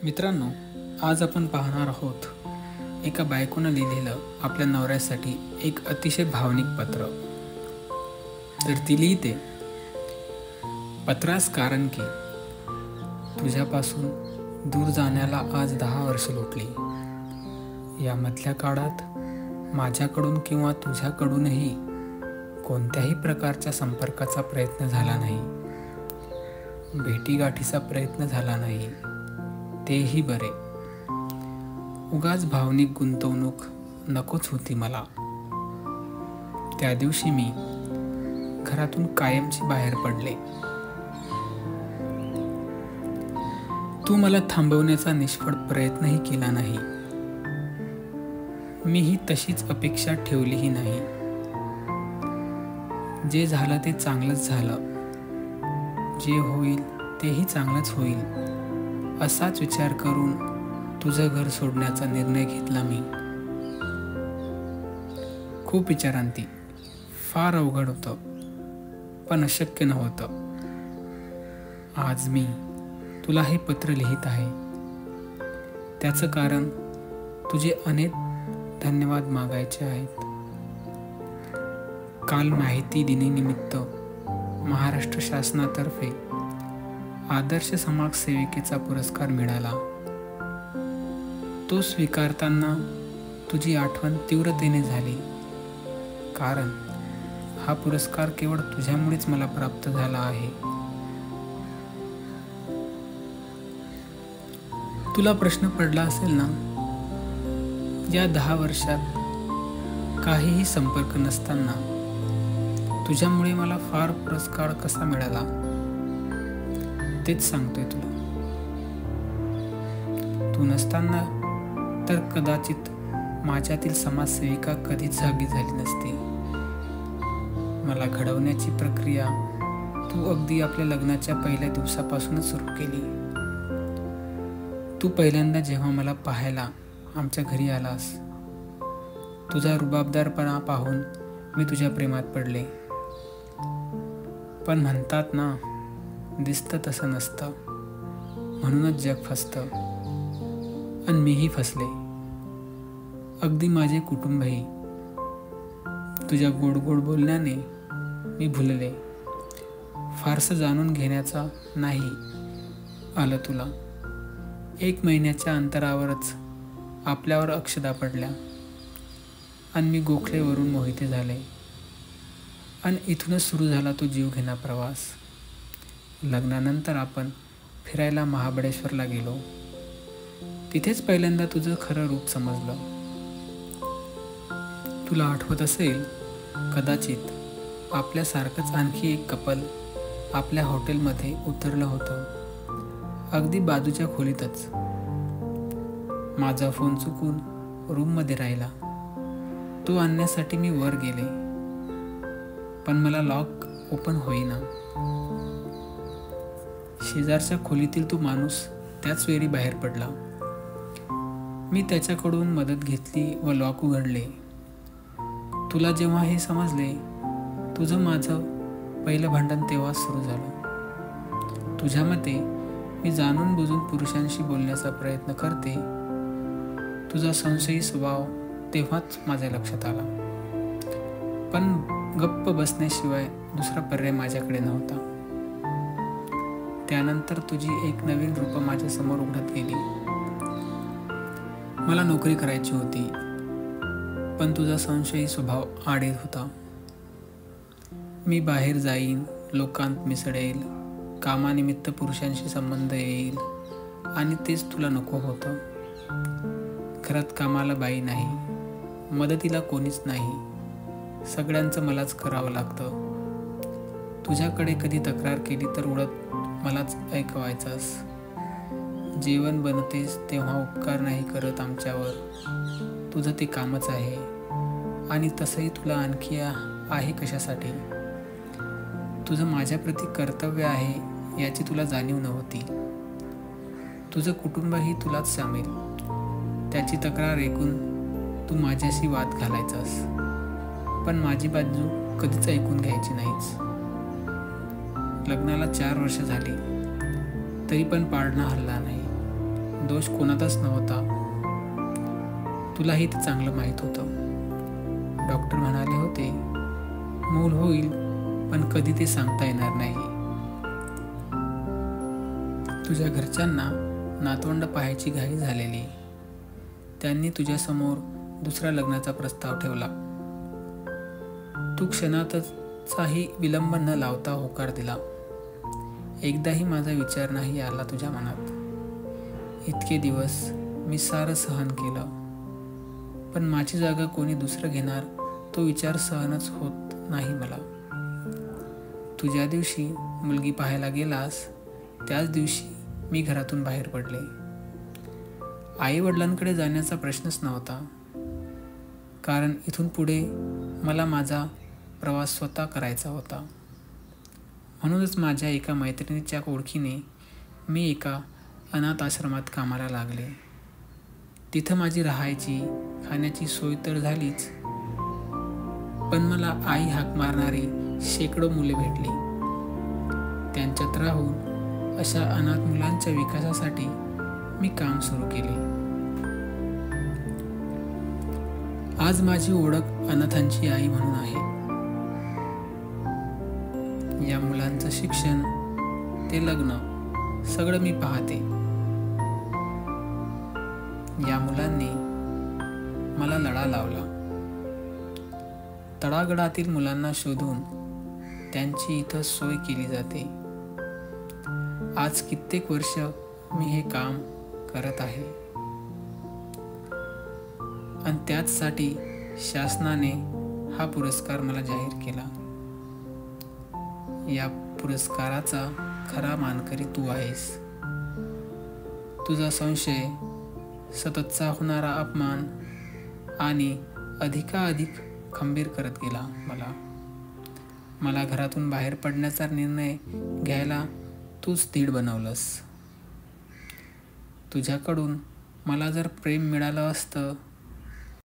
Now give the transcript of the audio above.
मित्रांनो, आज आपण पाहणार आहोत एका बायकोनं लिहिलेलं आपल्या नवऱ्यासाठी एक अतिशय भावनिक पत्र. तर ती लिहिते, पत्रास कारण की तुझ्यापासून दूर जाण्याला आज 10 वर्ष लोटली. या मधल्या काळात माझ्याकडून किंवा तुझ्याकडूनही कोणत्याही प्रकारच्या संपर्काचा प्रयत्न झाला नाही. भेटीगाठीचा प्रयत्न झाला नाही. तेही बरे. उगाच भावनिक गुंतवणूक नकोच होती मला. त्या दिवशी मी घरातून कायमची बाहेर पडले. तू मला थांबवण्याचा निष्फळ प्रयत्नही केला नाही. मीही तशीच अपेक्षा ठेवलीही नाही. जे झालं ते चांगलंच झालं. जे होईल तेही चांगलंच होईल असाच विचार करून तुझं घर सोडण्याचा निर्णय घेतला मी. खूप विचारांती, फार अवघड होतं, पण अशक्य नव्हतं. आज मी तुला हे पत्र लिहित आहे. त्याचं कारण तुझे अनेक धन्यवाद मागायचे आहेत. काल माहिती दिनानिमित्त महाराष्ट्र शासनातर्फे आदर्श समाजसेविकेचा पुरस्कार मिळाला. तो स्वीकारताना तुझी आठवण तीव्रतेने झाली, कारण हा पुरस्कार केवळ तुझ्यामुळेच मला प्राप्त झाला आहे. तुला प्रश्न पडला असेल ना, या 10 वर्षात काहीही संपर्क नसताना तुझ्यामुळे मला फार पुरस्कार कसा मिळाला. तेच सांगतोय तुला. तू नसताना तर कदाचित माझ्यातील समाजसेविका कधीच जागी झाली नसती. मला घडवण्याची प्रक्रिया तू अगदी आपल्या लग्नाच्या पहिल्या दिवसापासूनच सुरू केली. तू पहिल्यांदा जेव्हा मला पाहायला आमच्या घरी आलास, तुझा रुबाबदारपणा पाहून मी तुझ्या प्रेमात पडले. पण म्हणतात ना, दिसतं तसं नसतं, म्हणूनच जग फसतं. आणि मीही फसले. अगदी माझे कुटुंबही. तुझ्या गोड गोड बोलण्याने मी भुलले. फारसं जाणून घेण्याचा नाही आलं तुला. 1 महिन्याच्या अंतरावरच आपल्यावर अक्षदा पडल्या आणि मी गोखलेवरून मोहिते झाले. आणि इथूनच सुरू झाला तो जीवघेणा प्रवास. लग्नानंतर आपण फिरायला महाबळेश्वरला गेलो. तिथेच पहिल्यांदा तुझं खरं रूप समजलं. तुला आठवत असेल, कदाचित आपल्यासारखंच आणखी एक कपल आपल्या हॉटेलमध्ये उतरलं होतं, अगदी बाजूच्या खोलीतच. माझा फोन चुकून रूममध्ये राहिला. तो आणण्यासाठी मी वर गेले, पण मला लॉक ओपन होईना. शेजारच्या खोलीतील तो माणूस त्याच वेळी बाहेर पडला. मी त्याच्याकडून मदत घेतली व लॉक उघडले. तुला जेव्हा हे समजले, तुझं माझं पहिलं भांडण तेव्हाच सुरू झालं. तुझ्या मते मी जाणून बुजून पुरुषांशी बोलण्याचा प्रयत्न करते. तुझा संशयी स्वभाव तेव्हाच माझ्या लक्षात आला. पण गप्प बसण्याशिवाय दुसरा पर्याय माझ्याकडे नव्हता. त्यानंतर तुझी एक नवीन रूप माझ्या समोर उघडत गेली. मला नोकरी करायची होती, पण तुझा संशयी स्वभाव आड येत होता. मी बाहेर जाईन, लोकांत मिसळेल, कामानिमित्त पुरुषांशी संबंध येईल, आणि तेच तुला नको होतं. घरात कामाला बाई नाही, मदतीला कोणीच नाही, सगळ्यांचं मलाच करावं लागतं. तुझ्याकडे कधी तक्रार केली तर उडत मलाच ऐकवायचास. जेवण बनतेस तेव्हा उपकार नाही करत आमच्यावर. तुझं ते कामच आहे. आणि तसंही तुला आणखी आहे कशासाठी. तुझं माझ्याप्रती कर्तव्य आहे याची तुला जाणीव नव्हती. तुझं कुटुंबही तुलाच सामील. त्याची तक्रार ऐकून तू माझ्याशी वाद घालायचास, पण माझी बाजू कधीच ऐकून घ्यायची नाहीच. लग्नाला 4 वर्ष झाली, तरी पण पाळणा हलला नाही. दोष कोणातच नव्हता. तुलाही ते चांगलं माहीत होतं. डॉक्टर म्हणाले होते, मूल होईल, पण कधी ते सांगता येणार नाही. तुझ्या घरच्यांना नातवंड पाहायची घाई झालेली. त्यांनी तुझ्यासमोर दुसऱ्या लग्नाचा प्रस्ताव ठेवला. तू क्षणातचाही विलंब न लावता होकार दिला. एकदाही माझा विचार नाही आला तुझ्या मनात. इतके दिवस मी सारं सहन केलं, पण माझी जागा कोणी दुसरं घेणार तो विचार सहनच होत नाही मला. तू ज्या दिवशी मुलगी पाहायला गेलास त्याच दिवशी मी घरातून बाहेर पडले. आई वडिलांकडे जाण्याचा प्रश्नच नव्हता, कारण इथून पुढे मला माझा प्रवास स्वतः करायचा होता. म्हणूनच माझ्या एका मैत्रिणीच्या ओळखीने मी एका अनाथ आश्रमात कामाला लागले. तिथं माझी राहायची खाण्याची सोय तर झालीच, पण मला आई हाक मारणारी शेकडो मुले भेटली. त्यांच्यात राहून अशा अनाथ मुलांच्या विकासासाठी मी काम सुरू केले. आज माझी ओळख अनाथांची आई म्हणून आहे. या मुलांचं शिक्षण ते लग्न सगळं मी पाहते. या मुलांनी मला लढा लावला. तळागाळातील मुलांना शोधून त्यांची इथं सोय केली जाते. आज कित्येक वर्ष मी हे काम करत आहे आणि त्याचसाठी शासनाने हा पुरस्कार मला जाहीर केला. या पुरस्काराचा खरा मानकरी तू आहेस. तुझा संशय, सततचा होणारा अपमान आणि अधिकाधिक खंबीर करत गेला मला घरातून बाहेर पडण्याचा निर्णय घ्यायला तूच धीड बनवलंस. तुझ्याकडून मला जर प्रेम मिळालं असतं